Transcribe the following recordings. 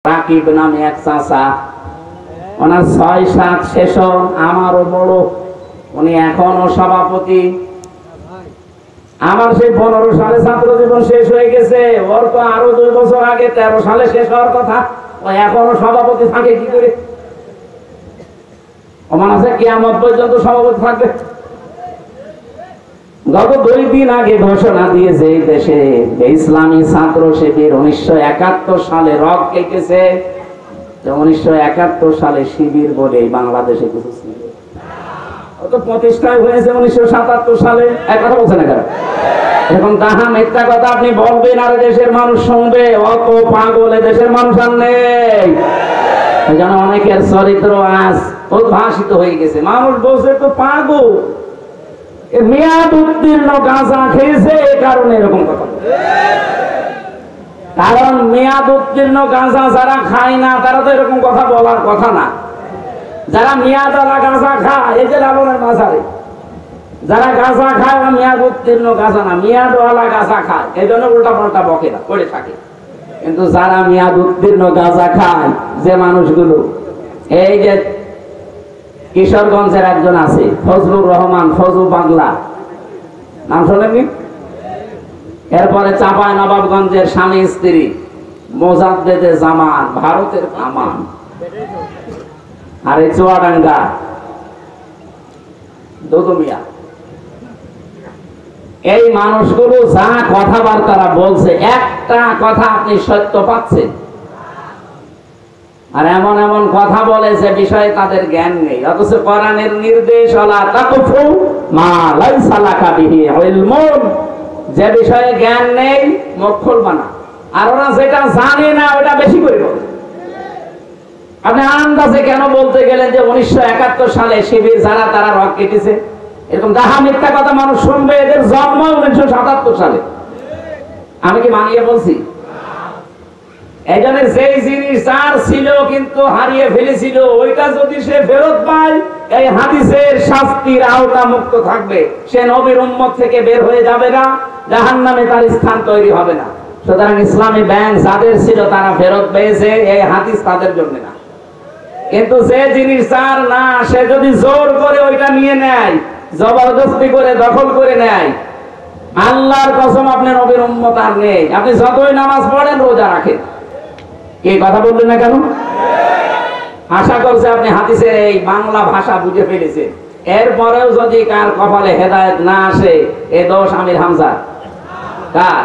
রাকিব নামে এক চাচা, ওনার ৬-৭ সেশন, আমারও বড়, উনি এখনো সভাপতি। আমার সেই ১৫ সালে ছাত্র জীবন শেষ হয়ে গেছে, ওর তো আরো ২ বছর আগে ১৩ সালে শেষ হওয়ার কথা, ও এখনো সভাপতি থাকে কি করে? ওমান আছে কিয়ামত পর্যন্ত সভাপতি থাকবে। গত ২ দিন আগে ঘোষণা দিয়েছে এই দেশে ইসলামী ছাত্র শিবির ১৯৭১ সালে রগ কেটেছে। ১৯৭১ সালে শিবির বলে বাংলাদেশে কিছু ছিল, তো প্রতিষ্ঠা হয়েছে ১৯৭৭ সালে। এক কথা বলছে না কেন? এখন তাহা মিথ্যা কথা আপনি বলবেন আর দেশের মানুষ শুনবে, অত পাগল দেশের মানুষ আর নেই। এই জন্য অনেকের চরিত্র আজ উদ্ভাসিত হয়ে গেছে, মানুষ বলছে তো পাগল, মেয়াদ উত্তীর্ণ গাঁজা খেয়েছে, এই কারণে এরকম কথা। কারণ মেয়াদ উত্তীর্ণ গাঁজা যারা খায় না তারা তো এরকম কথা বলার কথা না। যারা মেয়াদওয়ালা গাঁজা খায়, এই যে লালনের মাঝারে যারা গাঁজা খায়, মেয়াদ উত্তীর্ণ গাঁজা না, মেয়াদওয়ালা গাঁজা খায়, এই জন্য উল্টা পাল্টা বকে না করে থাকে। কিন্তু যারা মেয়াদ উত্তীর্ণ গাঁজা খায়, যে মানুষগুলো, এই যে কিশোরগঞ্জের একজন আছে ফজলুর রহমান, ফজু বাংলা, নাম শোনেননি? এরপরে চাঁপাই নবাবগঞ্জের স্বামী স্ত্রী মোজাদ্দেদে জামান, ভারতের কামান, আর এই চুয়াডাঙ্গা দুদুমিয়া। এই মানুষগুলো যা কথাবার্তা বলছে, একটা কথা আপনি সত্য পাচ্ছেন, আর এমন এমন কথা বলে যে বিষয়ে তাদের জ্ঞান নেই। অথচ কোরআনের নির্দেশ ওয়ালা তাকফু মা লাইসা লাকা বিহি ইলমুন, যে বিষয়ে জ্ঞান নেই মুখ খুলবা না। আর ওরা যেটা জানে না ওটা বেশি করে বলে। আপনি আন্দাজে কেন বলতে গেলেন যে ১৯৭১ সালে শিবির যারা তারা রক কেটেছে? এরকম যাহা মিথ্যা কথা মানুষ শুনবে, এদের জন্ম ১৯৭৭ সালে। আমি কি মানিয়ে বলছি? এই জন্য যেই জিনিস যার ছিল কিন্তু হারিয়ে ফেলেছিল, ওইটা যদি সে ফেরত পায়, এই হাদিসের শাস্তির আওতা মুক্ত থাকবে, সে নবীর উম্মত থেকে বের হয়ে যাবে না, জাহান্নামে তার স্থান তৈরি হবে না। সুতরাং ইসলামী ব্যাংক যাদের ছিল তারা ফেরত পেয়েছে, এই হাদিস তাদের জন্য না। কিন্তু যে জিনিস যার না, সে যদি জোর করে ওইটা নিয়ে নেয়, জবরদস্তি করে দখল করে নেয়, আল্লাহর কসম আপনি নবীর উম্মত আর নেই। আপনি যতই নামাজ পড়েন, রোজা রাখেন, এই কথা বললেন না কেন? আশা করছে আপনি হাদিসের এই বাংলা ভাষা বুঝে ফেলেছেন। এরপরেও যদি কার কপালে হেদায়েত না আসে, এ দোষ আমির হামজা কার?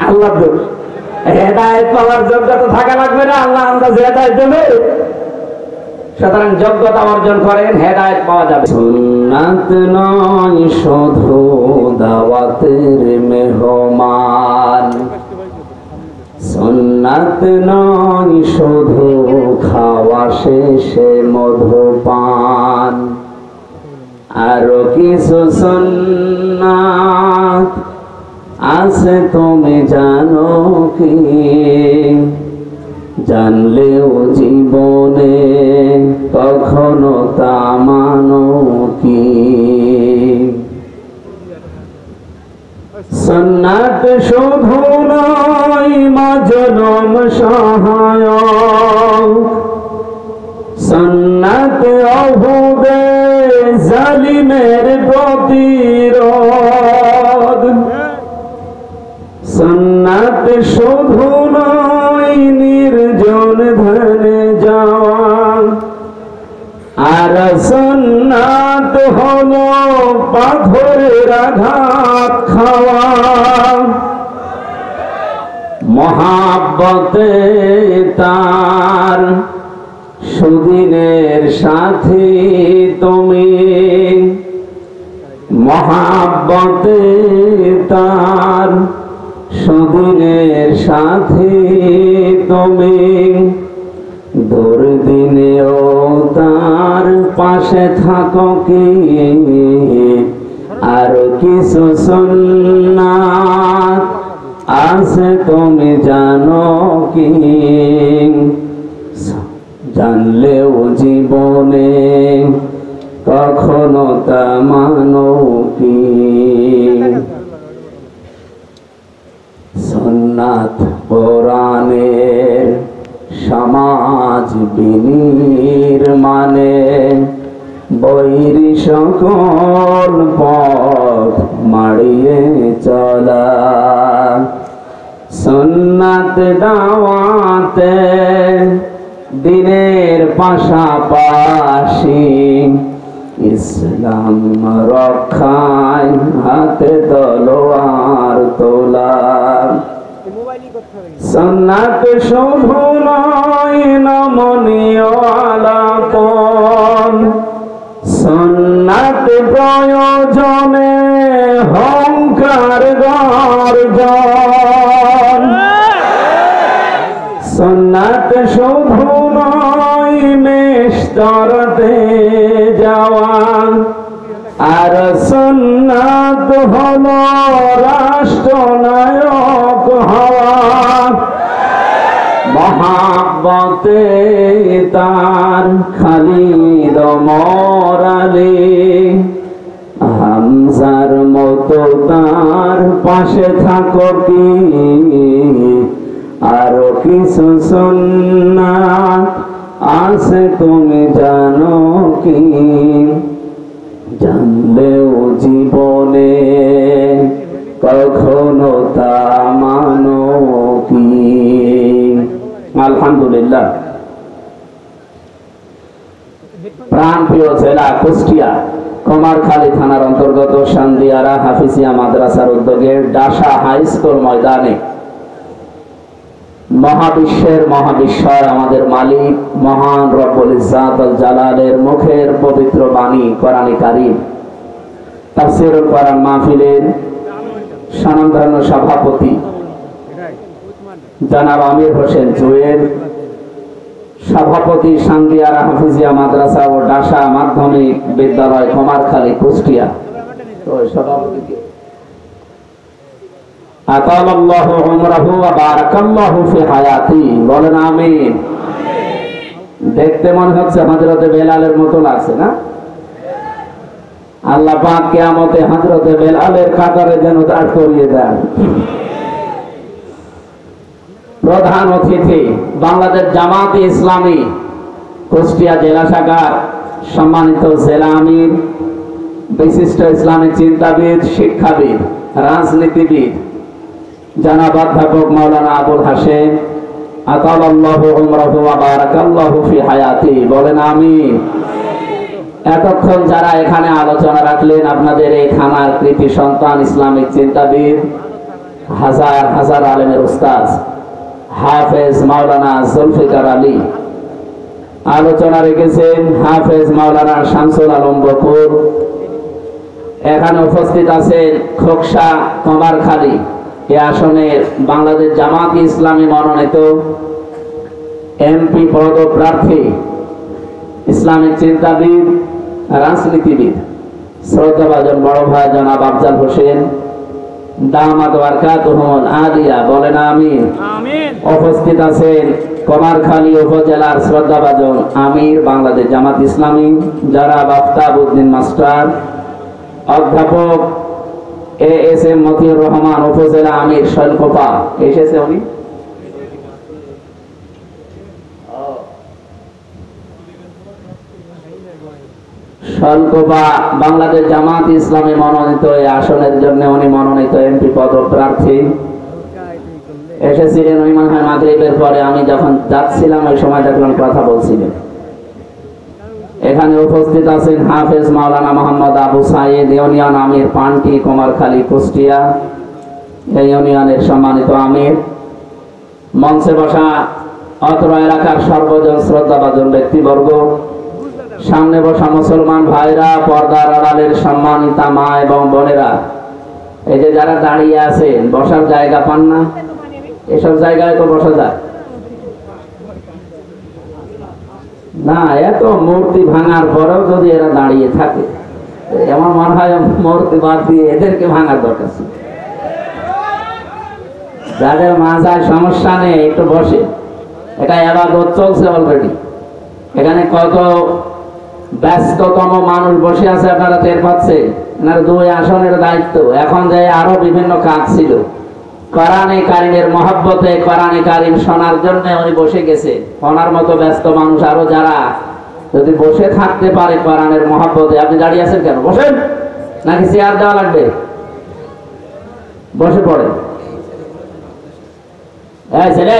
আল্লাহ দোষ। হেদায়েত পাওয়ার যোগ্যতা থাকা লাগবে না, আল্লাহ আন্দাজে হেদায়েত দেবে। সুতরাং যোগ্যতা অর্জন করেন, হেদায়েত পাওয়া যাবে। সুন্নাত নয় শুধু দাওয়াতের মেহমান, সুন্নাত নয় শুধু খাওয়া শেষে মধুপান, আরো কিছু সুন্নাত আছে তুমি জানো কি? জানলেও জীবনে কখনো তা মানো কি? সুন্নাত শুধু নয় মাজলুম সহায়ক, সুন্নাত অহুদে জালিমের প্রতিরোধ, সুন্নাত শুধু নয় নির্জন ধ্যানে যাওয়া, আর সুন্নাত হলো পাথরের আঘাত খাওয়া। মহাব্বতে তার সুদিনের সাথী তুমি, মহাব্বতে তার সুদিনের সাথী তুমি, দুর্দিনেও তার পাশে থাকো কি? আর কিছু সুন্নাত আছে তুমি জানো কি? জানলেও জীবনে কখনো তা মানো কি? সুন্নাত কোরআনের সমাজ বিনির্মাণে বৈরী সকল পথ মাড়িয়ে চলা সুন্নাত দাওয়াতে দিনের পাশাপাশি ইসলাম রক্ষায় হাতে তলোয়ার তোলা সুন্নাত শুধু নয় নমনীয় আলাপন সুন্নাত প্রয়োজনে হংকার গর্জন সুন্নাত শুধু নয় মেশতরতে যাওয়া আর সুন্নাত হলো রাষ্ট্রনায়ক হওয়া মহাব্বতে তার খালিদ ওমর আলী হামজার মতো তার পাশে থাকো কি আরো কিছু সুন্নাত আছে তুমি জানো কি জানলেও জীবনে কখনো তা মানো কি আলহামদুলিল্লাহ প্রাণপ্রিয় জেলা কুষ্টিয়া কুমারখালী থানার অন্তর্গত সান্দিয়ারা হাফিজিয়া মাদ্রাসার উদ্যোগে ডাসা হাই স্কুল ময়দানে মহাবিশ্বের মহাবিশ্বর আমাদের মালিক মহান রব্বুল ইজ্জাত আল জালালের মুখের পবিত্র বাণী কোরআনে কারীম তাফসীরুল কোরআন মাহফিলের স্বনামধন্য সভাপতি জনাব আমির হোসেন জুয়েল, সভাপতি সান্দিয়ারা হাফিজিয়া মাদ্রাসা ও ডাসা মাধ্যমিক বিদ্যালয় কুমারখালী কুষ্টিয়া। তো সভাপতি আতালাল্লাহু উমরাহু ওয়া বারাকাল্লাহু ফি হায়াতি, বলেন আমিন। দেখতে মনে হচ্ছে হযরতে বেলালের মতো লাগছে না? আল্লাহ পাক কিয়ামতে হযরতে বেলালের কাতারে যেন দাঁড় করিয়ে দেন। প্রধান অতিথি বাংলাদেশ জামাতে ইসলামী কুষ্টিয়া জেলা শাখার সম্মানিত জেলা আমির, বিশিষ্ট ইসলামিক চিন্তাবিদ, শিক্ষাবিদ, রাজনীতিবিদ জনাব অধ্যাপক মাওলানা আবুল হাশেম আতালাল্লাহু উমরাহু ওয়া বারাকাল্লাহু ফি হায়াতি, বলেন আমিন। এতক্ষণ যারা এখানে আলোচনা রাখলেন আপনাদের এই থানার কৃতি সন্তান, ইসলামিক চিন্তাবিদ, হাজার হাজার আলেমের উস্তাদ হাফেজ মাওলানা জুলফিকার আলী, আলোচনা রেখেছেন হাফেজ মাওলানা শামসুল আলম বকুর। এখানে উপস্থিত আছেন খোকসা কুমারখালী এ আসনের বাংলাদেশ জামাতে ইসলামী মনোনীত এমপি পদপ্রার্থী, ইসলামিক চিন্তাবিদ, রাজনীতিবিদ, শ্রদ্ধাভাজন বড় ভাই জনাব আফজাল হোসেন দামাত বারকাতুহুল আলিয়া, বলেন আমিন। উপস্থিত আছেন কুমারখালী উপজেলার শ্রদ্ধাভাজন আমির বাংলাদেশ জামাত ইসলামী জনাব আফতাবউদ্দিন মাস্টার, অধ্যাপক এএসএম মতিউর রহমান উপজেলা আমির শৈলকুপা, এসেছে উনি। শৈলকুপা বাংলাদেশ জামাত ইসলামী মনোনীত এই আসনের জন্য উনি মনোনীত এমপি পদপ্রার্থী। এসেছিলেন ওই মনে হয় মাগরিবের পরে, আমি যখন যাচ্ছিলাম ওই সময় দেখলাম কথা বলছিলেন। এখানে উপস্থিত আছেন হাফেজ মাওলানা মোহাম্মদ আবু সাইদ, ইউনিয়ন আমির পান্টি কুমারখালী কুষ্টিয়া, এই ইউনিয়নের সম্মানিত আমির। মঞ্চে বসা অত্র এলাকার সর্বজন শ্রদ্ধাভাজন ব্যক্তিবর্গ, সামনে বসা মুসলমান ভাইরা, পর্দার আড়ালের সম্মানিতা মা এবং বোনেরা, এই যে যারা দাঁড়িয়ে আছেন বসার জায়গা পান না, এসব জায়গায় তো বসা যায় না। এত মূর্তি ভাঙার পরেও যদি এরা দাঁড়িয়ে থাকে, আমার মনে হয় মূর্তি বাদ দিয়ে এদেরকে ভাঙার দরকার ছিল। যাদের মাথায় সমস্যা নেই একটু বসে, এটা ইবাদত চলছে অলরেডি। এখানে কত ব্যস্ততম মানুষ বসে আছে আপনারা টের পাচ্ছেন। এনার দুই আসনের দায়িত্ব, এখন যে আরো বিভিন্ন কাজ ছিল কোরআনে কারিমের মহব্বতে কোরআনে কারিম শোনার জন্য উনি বসে গেছে। ওনার মতো ব্যস্ত মানুষ আরো যারা যদি বসে থাকতে পারে কোরআনের মহব্বতে, আপনি দাঁড়িয়ে আছেন কেন? বসেন, নাকি চেয়ার দেওয়া লাগবে? বসে পড়ে। এই ছেলে,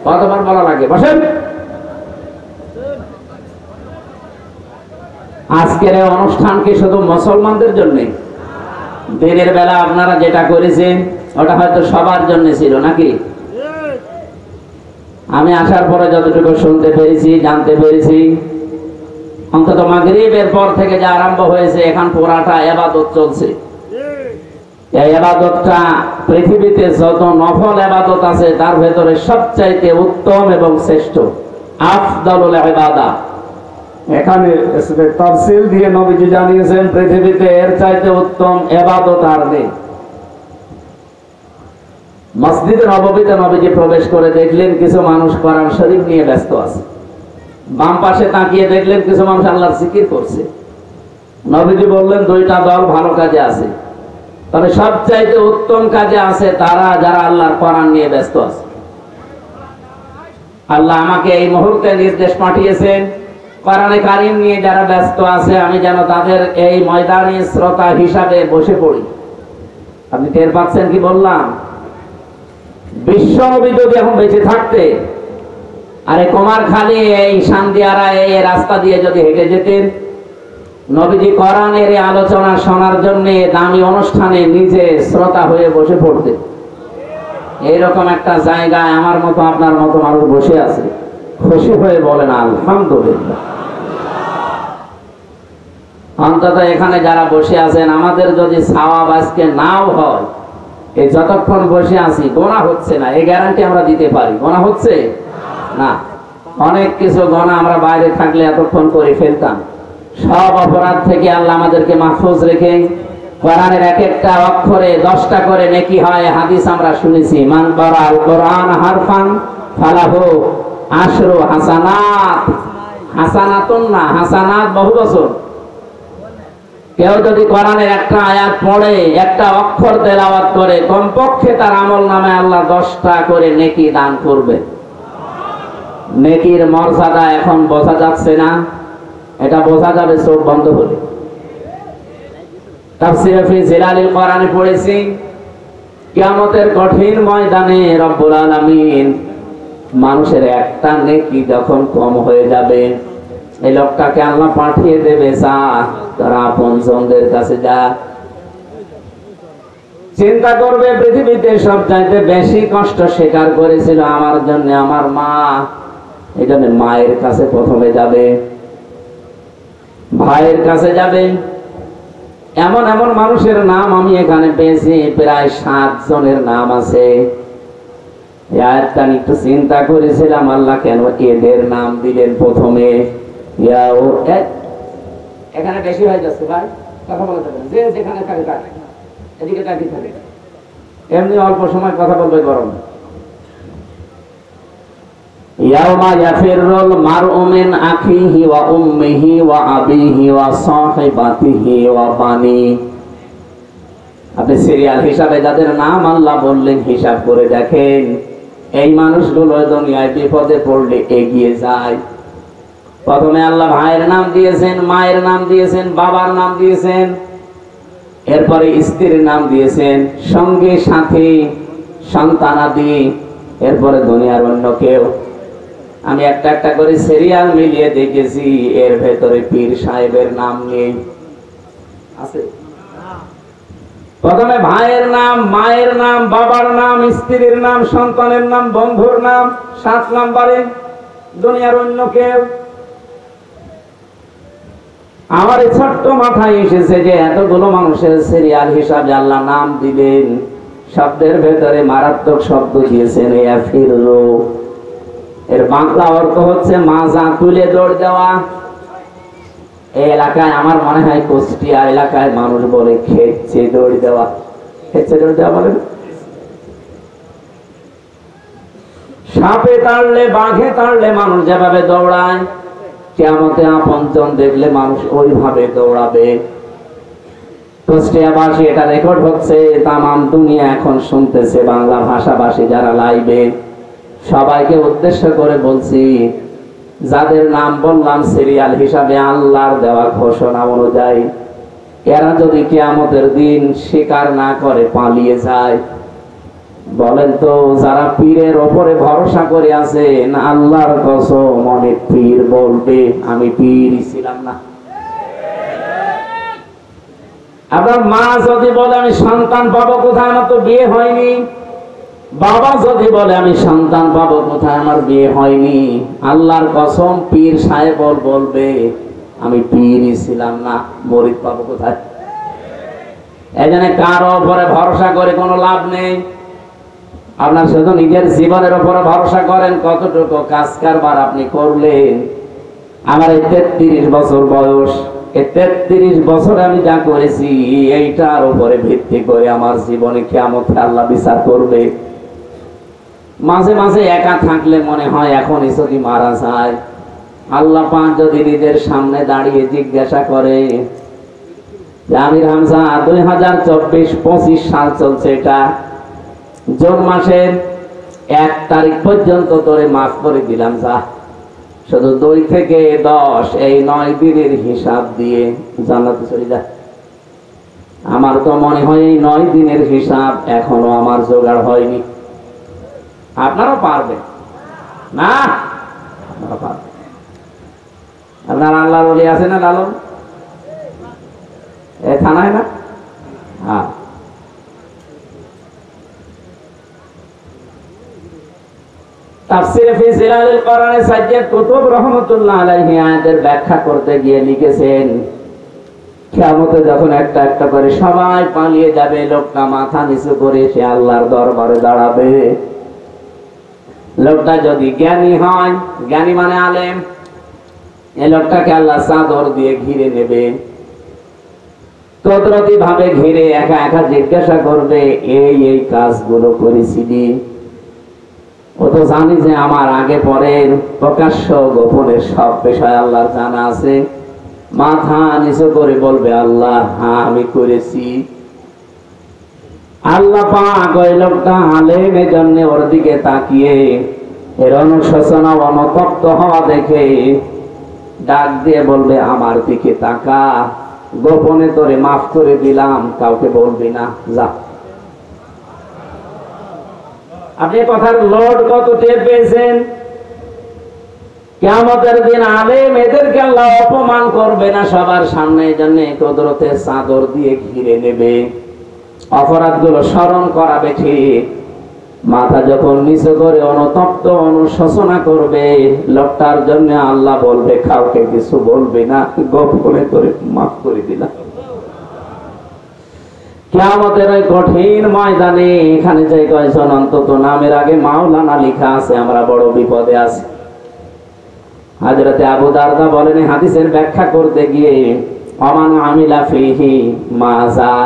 কতবার বলা লাগে বসেন। আজকের এই অনুষ্ঠান কি শুধু মুসলমানদের জন্য? দিনের বেলা আপনারা যেটা করেছেন ওটা হয়তো সবার জন্য ছিল নাকি? আমি আসার পরে যতটুকু শুনতে পেরেছি, জানতে পেরেছি, অন্তত মাগরিবের পর থেকে যা আরম্ভ হয়েছে এখন পুরাটা ইবাদত চলছে। এই ইবাদতটা পৃথিবীতে যত নফল ইবাদত আছে তার ভেতরে সবচাইতে উত্তম এবং শ্রেষ্ঠ, আফদালুল ইবাদা। এখানে তাফসীল দিয়ে নবীজি জানিয়েছেন পৃথিবীতে এর চাইতে উত্তম ইবাদত আর নেই। মসজিদে নববীতে নবীজি প্রবেশ করে দেখলেন কিছু মানুষ কোরআন শরীফ নিয়ে ব্যস্ত আছে। বাম পাশে তাকিয়ে দেখলেন কিছু মানুষ আল্লাহর জিকির করছে। নবীজি বললেন দুইটা দল ভালো কাজে আছে, তবে সবচাইতে উত্তম কাজে আছে তারা যারা আল্লাহর কোরআন নিয়ে ব্যস্ত আছে। আল্লাহ আমাকে এই মুহূর্তে নির্দেশ পাঠিয়েছেন কোরআনে কারিম নিয়ে যারা ব্যস্ত আছে আমি যেন তাদের এই ময়দানে শ্রোতা হিসাবে বসে পড়ি। আপনি টের পাচ্ছেন কি বললাম? বিশ্ব নবী যদি এখন বেঁচে থাকতে আরে কুমারখালী এই শান্দিয়ারা এই রাস্তা দিয়ে যদি হেঁটে যেতেন, নবীজি কোরআনের এই আলোচনা শোনার জন্য দামি অনুষ্ঠানে নিজে শ্রোতা হয়ে বসে পড়তেন। এইরকম একটা জায়গায় আমার মতো আপনার মতো মানুষ বসে আছে, খুশি হয়ে বলেন আলহামদুলিল্লাহ। অন্তত এখানে যারা বসে আছেন আমাদের যদি সওয়াব আজকে নাও হয়, এই যতক্ষণ বসে আছি গোনা হচ্ছে না, এই গ্যারান্টি আমরা দিতে পারি। গোনা হচ্ছে না, অনেক কিছু গোনা আমরা বাইরে থাকলে এতক্ষণ করে ফেলতাম। সব অপরাধ থেকে আল্লাহ আমাদেরকে মাহফুজ রেখে কোরআনের এক একটা অক্ষরে 10টা করে নেকি হয়। হাদিস আমরা শুনেছি, মান ক্বারাআল কোরআন হারফান ফালাহু আশরু হাসানাত। হাসানাতুন না, হাসানাত বহু বছর। কেউ যদি কোরআনের একটা আয়াত পড়ে, একটা অক্ষর তেলাওয়াত করে, কমপক্ষে তার আমল নামে আল্লাহ 10টা করে নেকি দান করবে। নেকির মর্যাদা এখন বোঝা যাচ্ছে না, এটা বোঝা যাবে চোখ বন্ধ হলে। তাফসীরে ফি জিলালিল কোরআনে পড়েছি, কিয়ামতের কঠিন ময়দানে রব্বুল আলামিন মানুষের একটা নেকি যখন কম হয়ে যাবে, এই লোকটাকে আল্লাহ পাঠিয়ে দেবে, যা তারা আপনজনদের কাছে যা। চিন্তা করবে পৃথিবীতে সবচাইতে বেশি কষ্ট স্বীকার করেছিল আমার জন্য আমার মা, এই জন্য মায়ের কাছে প্রথমে যাবে, ভাইয়ের কাছে যাবে। এমন এমন মানুষের নাম আমি এখানে পেয়েছি, প্রায় 7 জনের নাম আছে। এই আয়াতটা একটু চিন্তা করেছিলাম, আল্লাহ কেন এদের নাম দিলেন প্রথমে। এখানে বেশি হয়ে যাচ্ছে ভাই, কথা বলা যাবে না, যে যেখানে থাকে থাকে এদিকে তাকিয়ে থাকে, এমনি অল্প সময় কথা বলবে গরম। ইয়াউমা ইয়াফিরুল মারউ মিন আখিহি ওয়া উম্মিহি ওয়া আবিহি ওয়া সাহিবাতিহি ওয়া বানি। আপনি সিরিয়াল হিসাবে যাদের নাম আল্লাহ বললেন হিসাব করে দেখেন, এই মানুষগুলো দুনিয়ায় বিপদে পড়লে এগিয়ে যায়। প্রথমে আল্লাহ ভাইয়ের নাম দিয়েছেন, মায়ের নাম দিয়েছেন, বাবার নাম দিয়েছেন, এরপরে স্ত্রীর নাম দিয়েছেন, সঙ্গী সাথী সন্তানাদি, এরপরে দুনিয়ার অন্য কেউ। আমি একটা একটা করে সিরিয়াল মিলিয়ে দেখেছি, এর ভেতরে পীর সাহেবের নাম নেই। আছে? প্রথমে ভাইয়ের নাম, মায়ের নাম, বাবার নাম, স্ত্রীর নাম, সন্তানের নাম, বন্ধুর নাম, 7 নম্বরে দুনিয়ার অন্য কেউ। আমার এই ছোট্ট মাথায় এসেছে যে এতগুলো মানুষের সিরিয়াল হিসাবে আল্লাহ নাম দিলেন, শব্দের ভেতরে মারাত্মক শব্দ দিয়েছেন ইয়াফিরু। এর বাংলা অর্থ হচ্ছে মাজা তুলে দৌড় দেওয়া। এই এলাকায় আমার মনে হয় কুষ্টিয়া এলাকায় মানুষ বলে খেচ্ছে দৌড় দেওয়া। খেচ্ছে দৌড় দেওয়া বলে সাপে তাড়লে বাঘে তাড়লে মানুষ যেভাবে দৌড়ায়, কিয়ামতে আপনজন দেখলে মানুষ ওইভাবে দৌড়াবে। কুষ্টিয়াবাসী, এটা রেকর্ড হচ্ছে, তামাম দুনিয়া এখন শুনতেছে, বাংলা ভাষাভাষী যারা লাইভে, সবাইকে উদ্দেশ্য করে বলছি, যাদের নাম বললাম সিরিয়াল হিসাবে আল্লাহর দেওয়া ঘোষণা অনুযায়ী, এরা যদি কিয়ামতের দিন স্বীকার না করে পালিয়ে যায়, বলেন তো যারা পীরের ওপরে ভরসা করে আছেন, আল্লাহর কসম অনেক পীর বলবে আমি পীরই ছিলাম না। আপনার মা যদি বলে আমি সন্তান পাবো কোথায়, আমার তো বিয়ে হয়নি, বাবা যদি বলে আমি সন্তান পাবো কোথায়, আমার বিয়ে হয়নি, আল্লাহর কসম পীর সাহেব বলবে আমি পীরই ছিলাম না, মরিদ পাবো কোথায়। এই জন্য কারো উপরে ভরসা করে কোনো লাভ নেই। আপনার শুধু নিজের জীবনের উপরে ভরসা করেন, কতটুকু কাজ কারবার আপনি করলেন। আমার এই 33 বছর বয়স, এই 33 বছরে আমি যা করেছি, এইটার উপরে ভিত্তি করে আমার জীবনে কিয়ামতে আল্লাহ বিচার করবে। মাঝে মাঝে একা থাকলে মনে হয় এখনই যদি মারা যায়, আল্লাহ পাক যদি নিজের সামনে দাঁড়িয়ে জিজ্ঞাসা করে, আমির হামজা 2024-25 সাল চলছে, এটা জুন মাসের 1 তারিখ পর্যন্ত তোরে মাফ করে দিলাম, যা শুধু 2 থেকে 10 এই 9 দিনের হিসাব দিয়ে জান্নাতে চলে যা। আমার তো মনে হয় এই 9 দিনের হিসাব এখনো আমার জোগাড় হয়নি। আপনারা পারবেন না? আপনারা পারবেন। আপনার আল্লাহর ওলি আছে না লালন, এ থানায় না? হ্যাঁ, তাফসীরে ফি জিলালিল কোরআনে সাজ্জাদ কুতুব রাহমাতুল্লাহ আলাইহি আয়াতের ব্যাখ্যা করতে গিয়ে লিখেছেন, কিয়ামতে যখন একটা একটা করে সবাই পালিয়ে যাবে, লোকটা মাথা নিচু করে সে আল্লাহর দরবারে দাঁড়াবে। লোকটা যদি জ্ঞানী হয়, জ্ঞানী মানে আলেম, এই লোকটাকে আল্লাহ চাদর দিয়ে ঘিরে নেবে, কুদরতি ভাবে ঘিরে একা একা জিজ্ঞাসা করবে, এই কাজগুলো করেছিলি? ও তো জানি যে আমার আগে পরের প্রকাশ্য গোপনের সব বিষয় আল্লাহর জানা আছে। মাথা নিচু করে বলবে, আল্লাহ হ্যাঁ আমি করেছি। আল্লাহ পাক ওই লোকটা আলেম, এজন্য ওর দিকে তাকিয়ে এর অনুশোচনা অনুতপ্ত হওয়া দেখে ডাক দিয়ে বলবে, আমার দিকে তাকা, গোপনে তোরে মাফ করে দিলাম, কাউকে বলবি না, যা। আপনি কথার লোড কত টের পেয়েছেন? কিয়ামতের দিন আলেম এদেরকে আল্লাহ অপমান করবে না সবার সামনে, জন্য কুদরতের চাদর দিয়ে ঘিরে নেবে, অপরাধগুলো স্মরণ করাবে ঠিক। মাথা যখন নিচু করে অনুতপ্ত অনুশোচনা করবে, লোকটার জন্য আল্লাহ বলবে, কাউকে কিছু বলবি না, গোপনে করে মাফ করে দিলাম। কিয়ামতের ওই কঠিন ময়দানে এখানে যে কয়জন অন্তত নামের আগে মাওলানা লেখা আছে, আমরা বড় বিপদে আছি। হযরতে আবু দারদা বলেন, হাদিসের ব্যাখ্যা করতে গিয়ে, ওমান আমিলা ফিহি মাজা,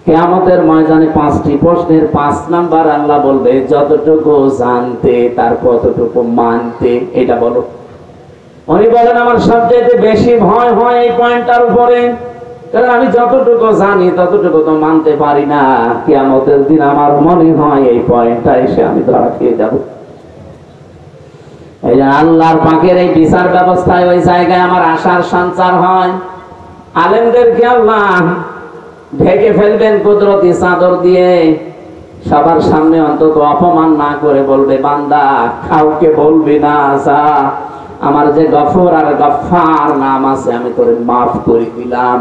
কিয়ামতের ময়দানে 5টি প্রশ্নের 5 নাম্বার আল্লাহ বলবে, যতটুকু জানতে তার কতটুকু মানতে, এটা বলো। উনি বলেন, আমার সবচেয়ে বেশি ভয় হয় এই পয়েন্টটার উপরে, কারণ আমি যতটুকু জানি ততটুকু তো মানতে পারি না। কিয়ামতের দিন আমার মনে হয় এই পয়েন্টটা এসে আমি ধরা খেয়ে যাব। এই যে আল্লাহর পাকের এই বিচার ব্যবস্থায় ওই জায়গায় আমার আশার সঞ্চার হয়। আলেমদেরকে আল্লাহ ঢেকে ফেলবেন কুদরতি চাদর দিয়ে, সবার সামনে অন্তত অপমান না করে বলবে, বান্দা কাউকে বলবি না, যা, আমার যে গফুর আর গফফার নাম আছে আমি তোরে মাফ করে দিলাম।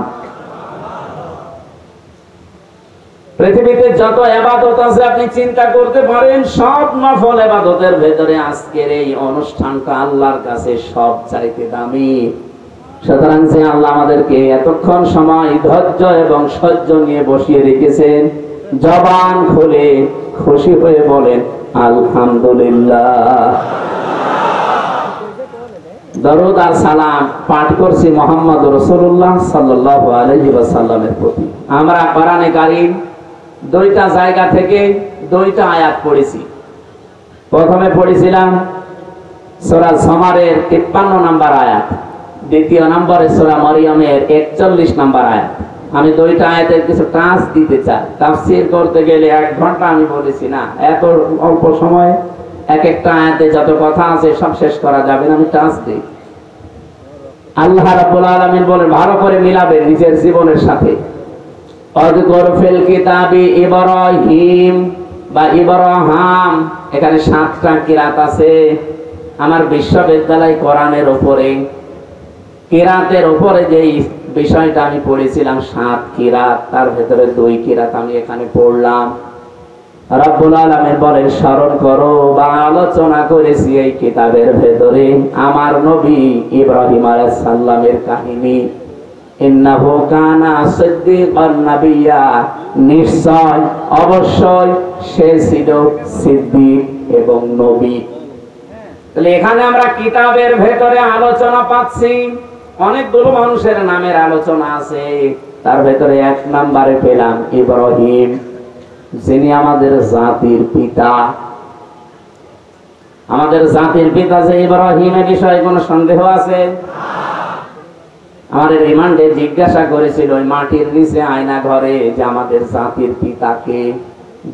পৃথিবীতে যত ইবাদত আছে আপনি চিন্তা করতে পারেন, সব নফল ইবাদতের ভেতরে আজকের এই অনুষ্ঠানটা আল্লাহর কাছে সব চাইতে দামি। সুতরাং যে আল্লাহ আমাদেরকে এতক্ষণ সময় ধৈর্য এবং সহ্য নিয়ে বসিয়ে রেখেছেন, জবান খুলে খুশি হয়ে বলেন আলহামদুলিল্লাহ। দরুদ আর সালাম পাঠ করছি মুহাম্মদ রাসূলুল্লাহ সাল্লাল্লাহু আলাইহি ওয়াসাল্লামের প্রতি। আমরা কোরআনে কারীম 2টা জায়গা থেকে 2টা আয়াত পড়েছি। প্রথমে পড়েছিলাম সূরা জুমারের 53 নম্বর আয়াত, দ্বিতীয় নম্বরে সূরা মরিয়মের 41 নম্বর আয়াত। আমি দুইটা আয়াতের কিছু টাচ দিতে চাই। তাফসীর করতে গেলে 1 ঘন্টা আমি বলেছি না, এত অল্প সময়ে এক একটা আয়াতে যত কথা আছে সব শেষ করা যাবে না, আমি টাচ দিই। আল্লাহ রাব্বুল আলামিন বলেন, ভালো করে মিলাবে নিজের জীবনের সাথে। আযকুর ফিল কিতাবি ইব্রাহিম বা ইব্রাহাম, এখানে 7টা কিরাত আছে। আমার বিশ্ববিদ্যালয় কোরআনের উপরে কিরাতের উপরে যে বিষয়টা আমি পড়েছিলাম 7 কিরাত, তার ভেতরে 2 কিরাত আমি এখানে পড়লাম। রব্বুল আলামিন বলেন, স্মরণ করো বা আলোচনা করেছি এই কিতাবের ভেতরে আমার নবী ইব্রাহিম আলাইহিস সালামের কাহিনী। ইন্নাহু কানা সিদ্দীকান নাবিয়্যা, নিশ্চয় অবশ্যই সে ছিল সিদ্দিক এবং নবী। তাহলে এখানে আমরা কিতাবের ভেতরে আলোচনা পাচ্ছি, অনেকগুলো মানুষের নামের আলোচনা আছে। তার ভেতরে 1 নম্বরে পেলাম ইব্রাহিম, যিনি আমাদের জাতির পিতা। আমাদের জাতির পিতা যে ইব্রাহিমের বিষয়ে কোনো সন্দেহ আছে? আমাদের রিমান্ডে জিজ্ঞাসা করেছিল ওই মাটির নিচে আয়না ঘরে যে আমাদের জাতির পিতাকে,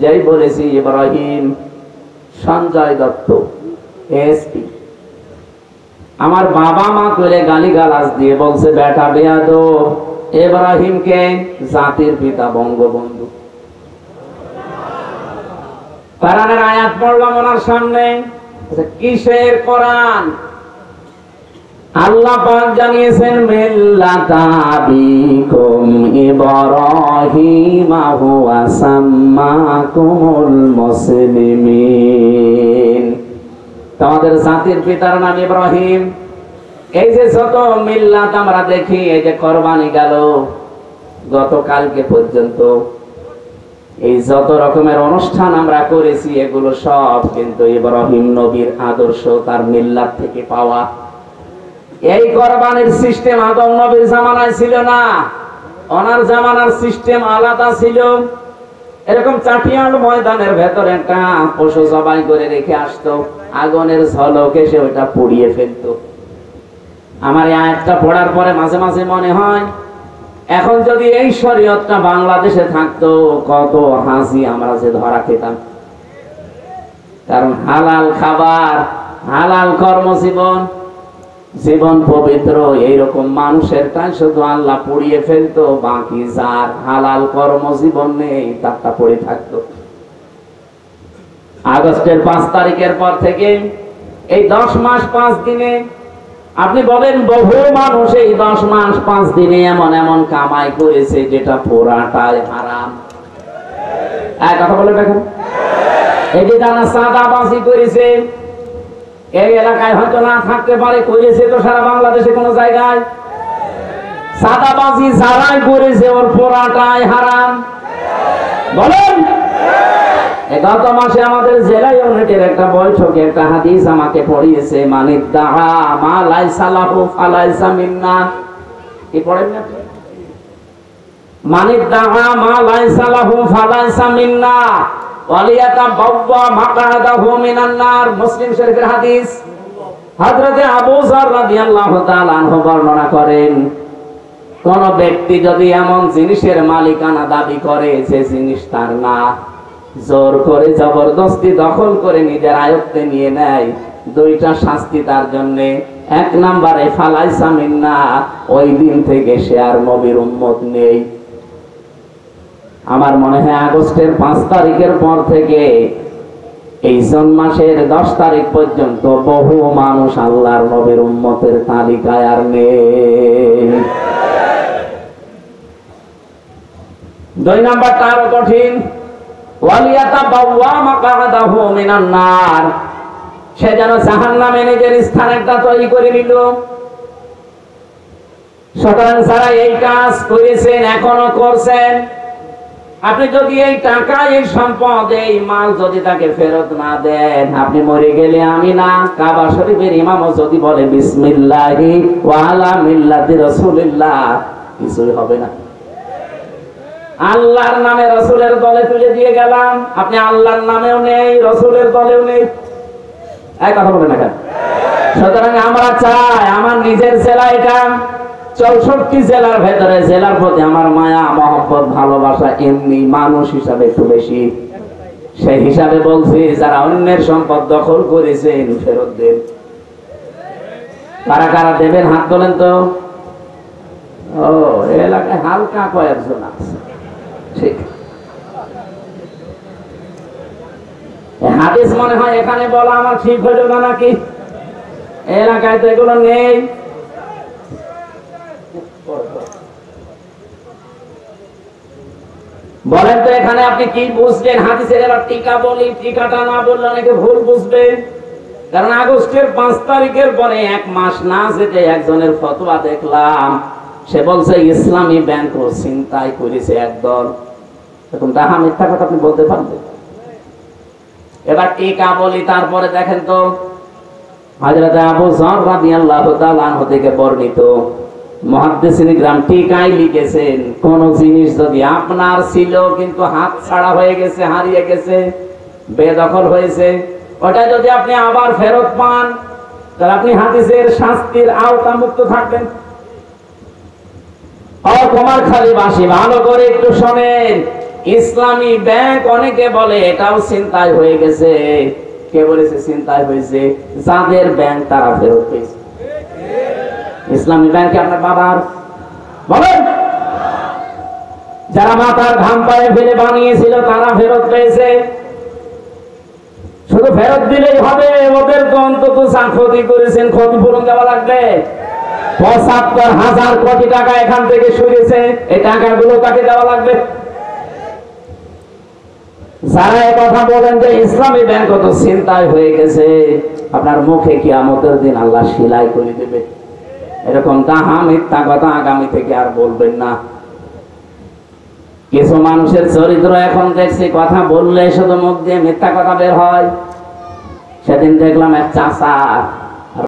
যেই বলেছি ইব্রাহিম, সঞ্জয় দত্ত এসপি, আমার বাবা মা করে গালিগালাজ দিয়ে বলছে, বেটা বেয়াদব, ইব্রাহিমকে জাতির পিতা বঙ্গবন্ধু। কোরআনের আয়াত পড়লাম ওনার সামনে, কিসের কোরআন? আল্লাহ পাক জানিয়েছেন, মিল্লাতা আবিকুম ইব্রাহিম হুয়া সাম্মাকুমুল মুসলিমিন। তোমাদের জাতির পিতার নাম ইব্রাহিম। এই যে যত মিল্লাত আমরা দেখি, এই যে কোরবানি গেল গতকালকে পর্যন্ত, এই যত রকমের অনুষ্ঠান আমরা করেছি, এগুলো সব কিন্তু ইব্রাহিম নবীর আদর্শ, তার মিল্লাত থেকে পাওয়া। এই কোরবানির সিস্টেম আদম নবীর জামানায় ছিল না, ওনার জামানার সিস্টেম আলাদা ছিল। এরকম চাটিয়াল ময়দানের ভেতরে একটা পশু জবাই করে রেখে আসতো, আগুনের ঝলক এসে ওটা পুড়িয়ে ফেলতো। আমার এই আয়াতটা পড়ার পরে মাঝে মাঝে মনে হয়, এখন যদি এই শরীয়তটা বাংলাদেশে থাকতো, কত হাসি আমরা যে ধরা খেতাম। কারণ হালাল খাবার, হালাল কর্মজীবন, জীবন পবিত্র, এইরকম মানুষেরটাই শুধু আল্লাহ পুড়িয়ে ফেলতো, বাকি যার হালাল কর্মজীবন নেই তারটা পড়ে থাকতো। আগস্টের 5 তারিখের পর থেকে এই 10 মাস 5 দিনে আপনি বলেন, বহু মানুষ এই 10 মাস 5 দিনে এমন এমন কামাই করেছে যেটা পুরাটাই হারাম। এক কথা বলে দেখেন, এই যে যারা চাঁদাবাজি করেছে, এই এলাকায় হয়তো না থাকতে পারে, করেছে তো সারা বাংলাদেশে কোন জায়গায়। চাঁদাবাজি যারাই করেছে ওর পুরাটাই হারাম। বলেন, গত মাসে আমাদের জেলা ইউনিটের একটা বৈঠকে একটা হাদিস আমাকে পড়িয়েছে, মানিদ্দাআ মা লাইসা লাহু ফালাইসা মিন্না। কি পড়েন না? মানিদ্দাআ মা লাইসা লাহু ফালাইসা মিন্না ওয়ালিয়াতাবাওয়া মাকআদাহু মিনান নার। মুসলিম শরীফের হাদিস। হযরতে আবু যর রাদিয়াল্লাহু তাআলা আনহু বর্ণনা করেন, কোন ব্যক্তি যদি এমন জিনিসের মালিকানা দাবি করে যে জিনিস তার না, জোর করে জবরদস্তি দখল করে নিজের আয়ত্তে নিয়ে নেয়, 2টা শাস্তি তার জন্য। 1 নম্বরে ফালাইসা মিন্না, ওই দিন থেকে সে আর নবীর উম্মত নেই। আমার মনে হয় আগস্টের 5 তারিখের পর থেকে এই জুন মাসের 10 তারিখ পর্যন্ত বহু মানুষ আল্লাহর নবীর উম্মতের তালিকায় আর নেই। 2 নাম্বারটা আরো কঠিন, ওয়ালিয়াতাবাওয়া মাকআদাহু মিনান নার। সে যেন জাহান্নামে নিজের স্থান একটা তৈরি করে নিল। সুতরাং যারা এই কাজ করেছেন, এখনো করছেন, আপনি যদি এই টাকা, এই সম্পদ, এই মাল যদি তাকে ফেরত না দেন, আপনি মরে গেলে আমি না, কাবা শরীফের ইমামও যদি বলে বিসমিল্লাহি ওয়া আলা মিল্লাতি রাসূলিল্লাহ, কিছুই হবে না। আল্লাহর নামে রাসূলের দলে তুলে দিয়ে গেলাম, আপনি আল্লাহর নামেও নেই, রাসূলের দলেও নেই। এই কথা বলেন না কেন? সুতরাং আমরা চাই আমার নিজের জেলা এটা 64 জেলার ভেতরে জেলার প্রতি আমার মায়া মহব্বত ভালোবাসা এমনি মানুষ হিসাবে একটু বেশি। সেই হিসাবে বলছি, যারা অন্যের সম্পদ দখল করেছেন ফেরত দেন। কারা কারা দেবেন হাত তোলেন তো। ও, এলাকায় হালকা কয়েকজন আছে, ঠিক। হাদিস মনে হয় এখানে বলা আমার ঠিক হইল না নাকি? এলাকায় তো এগুলো নেই। বলেন তো এখানে আপনি কি বুঝলেন? হাদিসের এবার টিকা বলি, টিকাটা না বললে অনেকে ভুল বুঝবেন। কারণ আগস্টের 5 তারিখের পরে 1 মাস না যেতে একজনের ফতোয়া দেখলাম, সে বলছে ইসলামী ব্যাংক ও ছিনতাই করেছে একদল। এখন তাহা মিথ্যা কথা আপনি বলতে পারবেন? এবার টিকা বলি, তারপরে দেখেন তো হযরত আবু যর রাদিয়াল্লাহু তাআলা আনহু থেকে বর্ণিত মুহাদ্দিসিন গ্রাম টিকায় লিখেছেন, কোন জিনিস যদি আপনার ছিল কিন্তু হাত ছাড়া হয়ে গেছে, হারিয়ে গেছে, বেদখল হয়েছে, ওটা যদি আপনি আবার ফেরত পান তাহলে আপনি হাদিসের শাস্তির আওতা মুক্ত থাকবেন। তোমার খালি বাসি ভালো করে একটু শোনেন। ইসলামী ব্যাংক অনেকে বলে এটাও ছিনতাই হয়ে গেছে। কে বলেছে ছিনতাই হয়েছে? যাদের ব্যাংক তারা ফেরত পেয়েছে। ইসলামী ব্যাংকে আপনার বাবার বলেন, যারা মাথার ঘাম পায়ে ফেলে বানিয়েছিল তারা ফেরত পেয়েছে। শুধু ফেরত দিলেই হবে? ওদের তো অন্তত যা ক্ষতি করেছেন ক্ষতিপূরণ দেওয়া লাগবে। ৭৫,০০০ কোটি টাকা এখান থেকে সরিয়েছে, এই টাকাগুলো তাকে দেওয়া লাগবে। যারা কথা বলেন যে ইসলামী ব্যাংক তো ছিনতাই হয়ে গেছে, আপনার মুখে কিয়ামতের দিন আল্লাহ সেলাই করে দেবে। এরকম তাহা মিথ্যা কথা আগামী থেকে আর বলবেন না। কিছু মানুষের চরিত্র এখন দেখছি, কথা বললে শুধু মুখ দিয়ে মিথ্যা কথা বের হয়। সেদিন দেখলাম এক চাচা